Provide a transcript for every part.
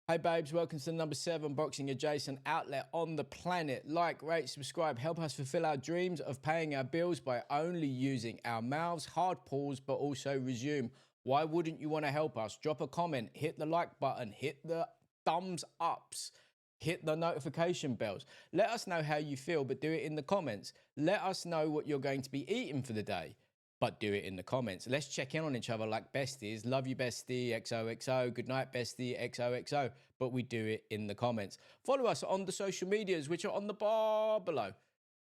Hey babes, welcome to the number 7 boxing adjacent outlet on the planet. Like, rate, subscribe, help us fulfill our dreams of paying our bills by only using our mouths. Hard pause, but also resume. Why wouldn't you want to help us? Drop a comment, hit the like button, hit the thumbs ups, hit the notification bells. Let us know how you feel, but do it in the comments. Let us know what you're going to be eating for the day, but do it in the comments. Let's check in on each other like besties. Love you, bestie, XOXO. Good night, bestie, XOXO. But we do it in the comments. Follow us on the social medias, which are on the bar below.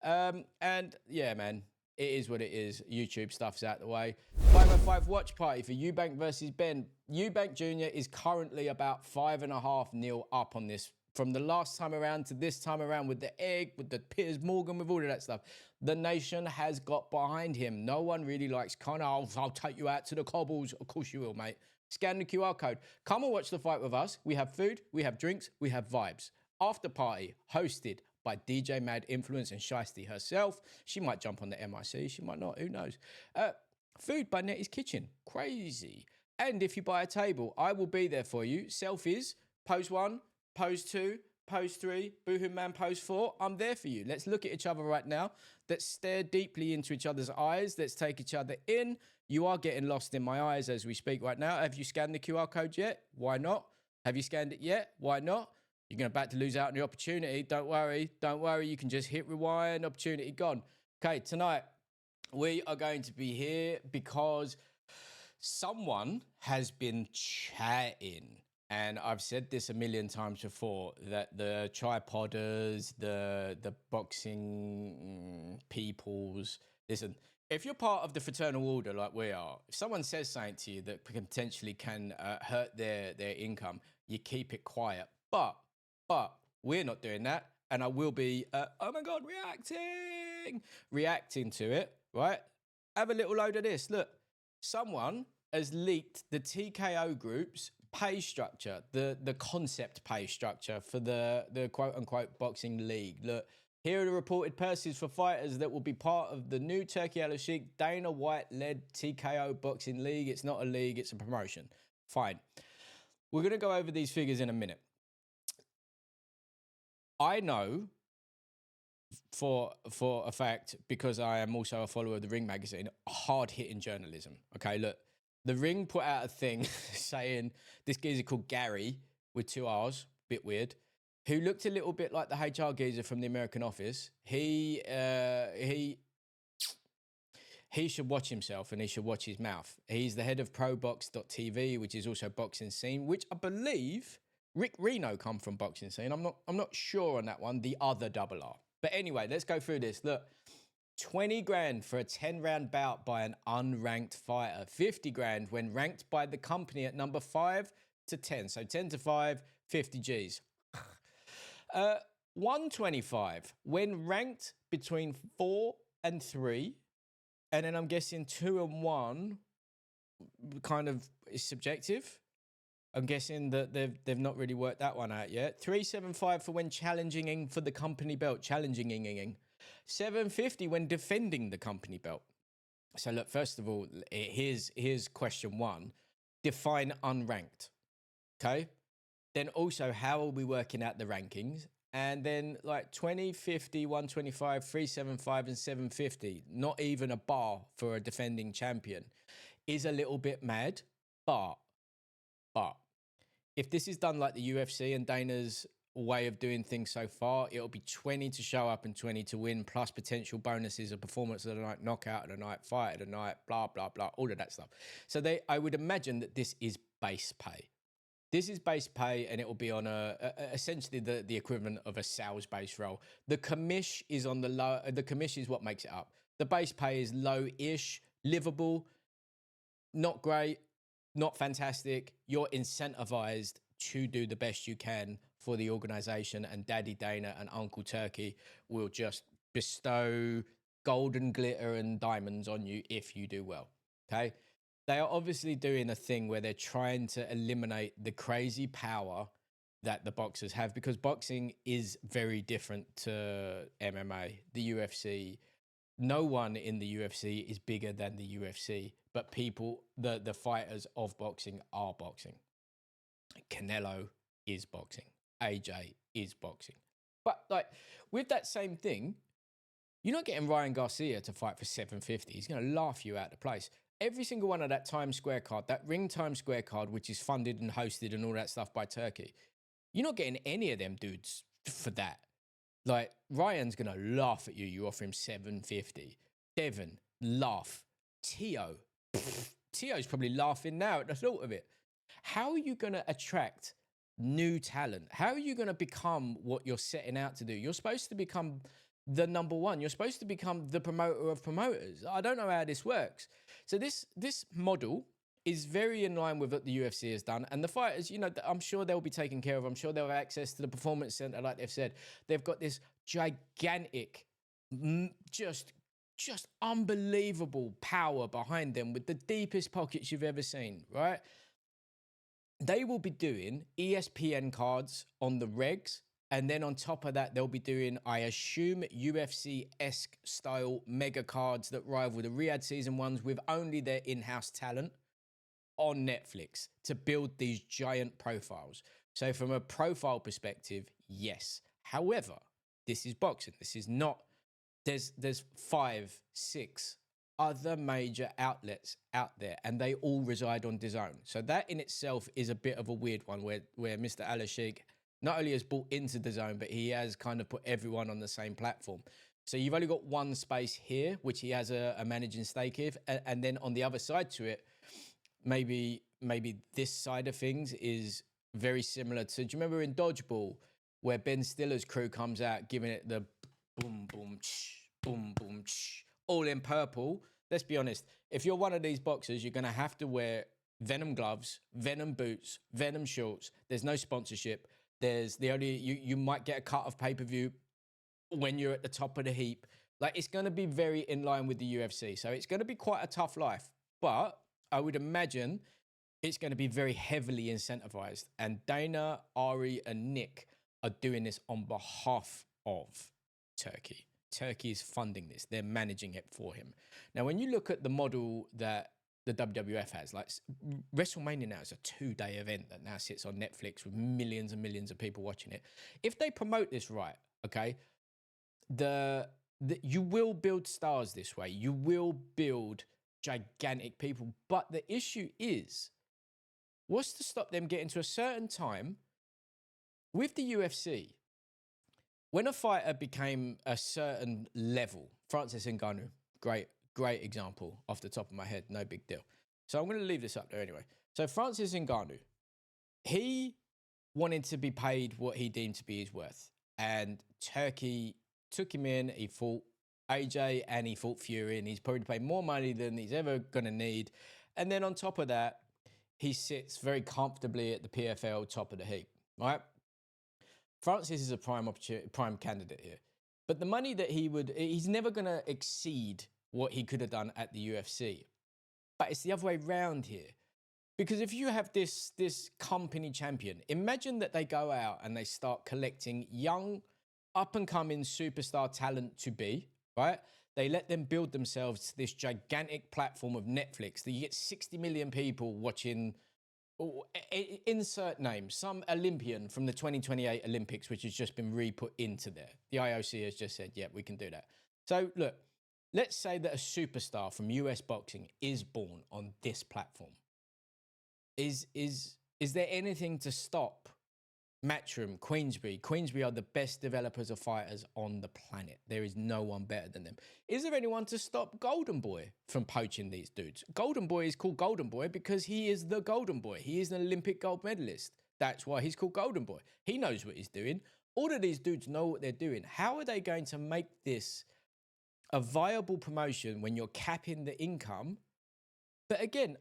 And yeah, man, it is what it is. YouTube stuff's out the way. 505 watch party for Eubank versus Ben. Eubank Jr. is currently about 5.5-0 up on this. From the last time around to this time around with the egg, with the Piers Morgan, with all of that stuff. The nation has got behind him. No one really likes Conor. I'll take you out to the cobbles. Of course you will, mate. Scan the QR code. Come and watch the fight with us. We have food, we have drinks, we have vibes. After party, hosted by DJ Mad Influence and Shiesty herself. She might jump on the MIC. She might not. Who knows? Food by Nettie's Kitchen. Crazy. And if you buy a table, I will be there for you. Selfies, pose 1, pose 2, pose 3, Boohoo Man, pose 4. I'm there for you. Let's look at each other right now. Let's stare deeply into each other's eyes. Let's take each other in. You are getting lost in my eyes as we speak right now. Have you scanned the QR code yet? Why not? Have you scanned it yet? Why not? You're about to lose out on the opportunity. Don't worry. Don't worry. You can just hit rewind. Opportunity gone. Okay, tonight we are going to be here because someone has been chatting. And I've said this a million times before, that the tripodders, the boxing peoples, listen, if you're part of the fraternal order like we are, if someone says something to you that potentially can hurt their income, you keep it quiet. But we're not doing that. And I will be, oh my God, reacting to it, right? Have a little load of this. Look, someone has leaked the TKO Group's pay structure, the concept pay structure for the quote-unquote boxing league. Look, here are the reported purses for fighters that will be part of the new Turki Alashikh Dana White-led TKO Boxing League. It's not a league, it's a promotion. Fine. We're going to go over these figures in a minute. I know for a fact, because I am also a follower of the Ring magazine, hard-hitting journalism. Okay, look. The Ring put out a thing saying this geezer called Gary, with 2 R's, bit weird, who looked a little bit like the HR geezer from the American Office. He should watch himself and he should watch his mouth. He's the head of ProBox.tv, which is also Boxing Scene, which I believe Rick Reno come from Boxing Scene. I'm not sure on that one, the other double R. But anyway, let's go through this. Look. 20 grand for a 10-round bout by an unranked fighter. 50 grand when ranked by the company at number 5 to 10. So 10 to 5, 50 G's. 125 when ranked between 4 and 3. And then I'm guessing 2 and 1 kind of is subjective. I'm guessing that they've not really worked that one out yet. 375 for when challenging for the company belt. Challenging. 750 when defending the company belt. So look, first of all, here's question 1. Define unranked. Okay? Then also, how are we working out the rankings? And then like 20, 50, 125, 375 and 750. Not even a bar for a defending champion. Is a little bit mad, but if this is done like the UFC and Dana's way of doing things so far, it'll be 20 to show up and 20 to win, plus potential bonuses, a performance of the night, knockout of the night, fight of the night, blah, blah, blah, all of that stuff. So I would imagine that this is base pay. This is base pay, and it will be on essentially the equivalent of a sales-based role. The commish is on the low. The commish is what makes it up. The base pay is low-ish, livable, not great, not fantastic. You're incentivized to do the best you can for the organization, and Daddy Dana and Uncle Turkey will just bestow golden glitter and diamonds on you if you do well. Okay? They are obviously doing a thing where they're trying to eliminate the crazy power that the boxers have, because boxing is very different to MMA, the UFC. No one in the UFC is bigger than the UFC, but people, the fighters of boxing are boxing. Canelo is boxing. AJ is boxing. But like with that same thing, you're not getting Ryan Garcia to fight for 750. He's going to laugh you out of the place. Every single one of that Times Square card, that Ring Times Square card, which is funded and hosted and all that stuff by Turkey, you're not getting any of them dudes for that. Like, Ryan's going to laugh at you. You offer him 750. Devin, laugh. Tio's probably laughing now at the thought of it. How are you going to attract new talent? How are you going to become what you're setting out to do? You're supposed to become the number one. You're supposed to become the promoter of promoters. I don't know how this works. So this model is very in line with what the UFC has done. And the fighters, you know, I'm sure they'll be taken care of. I'm sure they'll have access to the performance center, like they've said. They've got this gigantic, just unbelievable power behind them with the deepest pockets you've ever seen, right? They will be doing ESPN cards on the regs. And then on top of that, they'll be doing, I assume, UFC-esque style mega cards that rival the Riyadh season ones with only their in-house talent on Netflix to build these giant profiles. So from a profile perspective, yes. However, this is boxing. This is not, there's 5, 6 other major outlets out there, and they all reside on DAZN. So that in itself is a bit of a weird one where Mr. Alashikh not only has bought into DAZN, but he has kind of put everyone on the same platform. So you've only got one space here, which he has a managing stake in, and then on the other side to it, maybe this side of things is very similar to, do you remember in Dodgeball, where Ben Stiller's crew comes out giving it the boom, boom, boom, boom, all in purple? Let's be honest, if you're one of these boxers, you're going to have to wear Venom gloves, Venom boots, Venom shorts. There's no sponsorship. There's the only, you might get a cut of pay-per-view when you're at the top of the heap. Like, it's going to be very in line with the UFC. So it's going to be quite a tough life. But I would imagine it's going to be very heavily incentivized. And Dana, Ari, and Nick are doing this on behalf of Turkey. Turkey is funding this. They're managing it for him. Now, when you look at the model that the WWF has, like WrestleMania now is a 2-day event that now sits on Netflix with millions and millions of people watching it. If they promote this right, okay, you will build stars this way. You will build gigantic people. But the issue is, what's to stop them getting to a certain time with the UFC? When a fighter became a certain level, Francis Ngannou, great example off the top of my head, no big deal. So I'm going to leave this up there anyway. So Francis Ngannou, he wanted to be paid what he deemed to be his worth. And Turkey took him in, he fought AJ and he fought Fury, and he's probably paid more money than he's ever going to need. And then on top of that, he sits very comfortably at the PFL top of the heap, right? Francis is a prime candidate here. But the money that he's never going to exceed what he could have done at the UFC. But it's the other way round here. Because if you have this company champion, imagine that they go out and they start collecting young, up-and-coming superstar talent to be, right? They let them build themselves to this gigantic platform of Netflix that you get 60 million people watching. Insert name, some Olympian from the 2028 Olympics, which has just been re-put into there. The IOC has just said, yeah, we can do that. So look, let's say that a superstar from US boxing is born on this platform. Is there anything to stop Matchroom, Queensberry are the best developers of fighters on the planet. There is no one better than them. Is there anyone to stop Golden Boy from poaching these dudes? Golden Boy is called Golden Boy because he is the Golden Boy. He is an Olympic gold medalist. That's why he's called Golden Boy. He knows what he's doing. All of these dudes know what they're doing. How are they going to make this a viable promotion when you're capping the income? But again,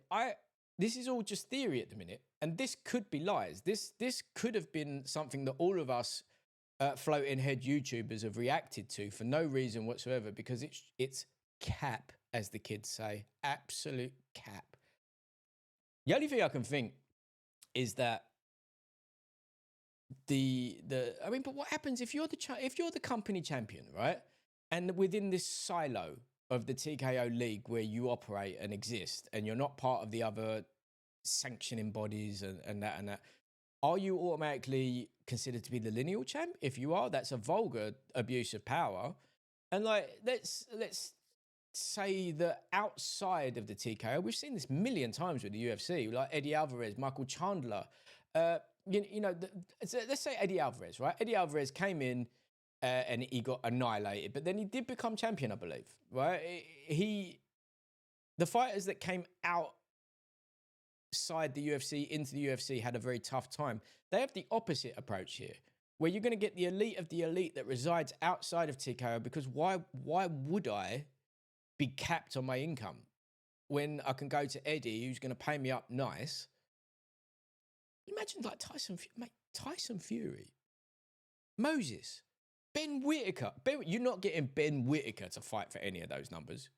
this is all just theory at the minute, and this could be lies. This could have been something that all of us floating head YouTubers have reacted to for no reason whatsoever, because it's cap, as the kids say, absolute cap. The only thing I can think is that but what happens if you're the company champion, right? And within this silo of the TKO league where you operate and exist, and you're not part of the other sanctioning bodies and that, Are you automatically considered to be the lineal champ? If you are, that's a vulgar abuse of power. And like, let's say that outside of the TKO, we've seen this a million times with the UFC, like Eddie Alvarez, Michael Chandler. Let's say Eddie Alvarez, right? Eddie Alvarez came in and he got annihilated, but then he did become champion, I believe, right? The fighters that came outside the UFC into the UFC had a very tough time. They have the opposite approach here, where you're going to get the elite of the elite that resides outside of TKO, because why would I be capped on my income when I can go to Eddie, who's going to pay me up nice? Imagine like Tyson Fury, Moses, Ben Whittaker. You're not getting Ben Whittaker to fight for any of those numbers.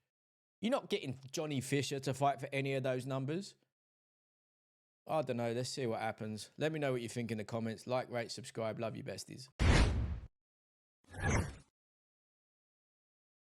You're not getting Johnny Fisher to fight for any of those numbers. I don't know. Let's see what happens. Let me know what you think in the comments. Like, rate, subscribe. Love you, besties.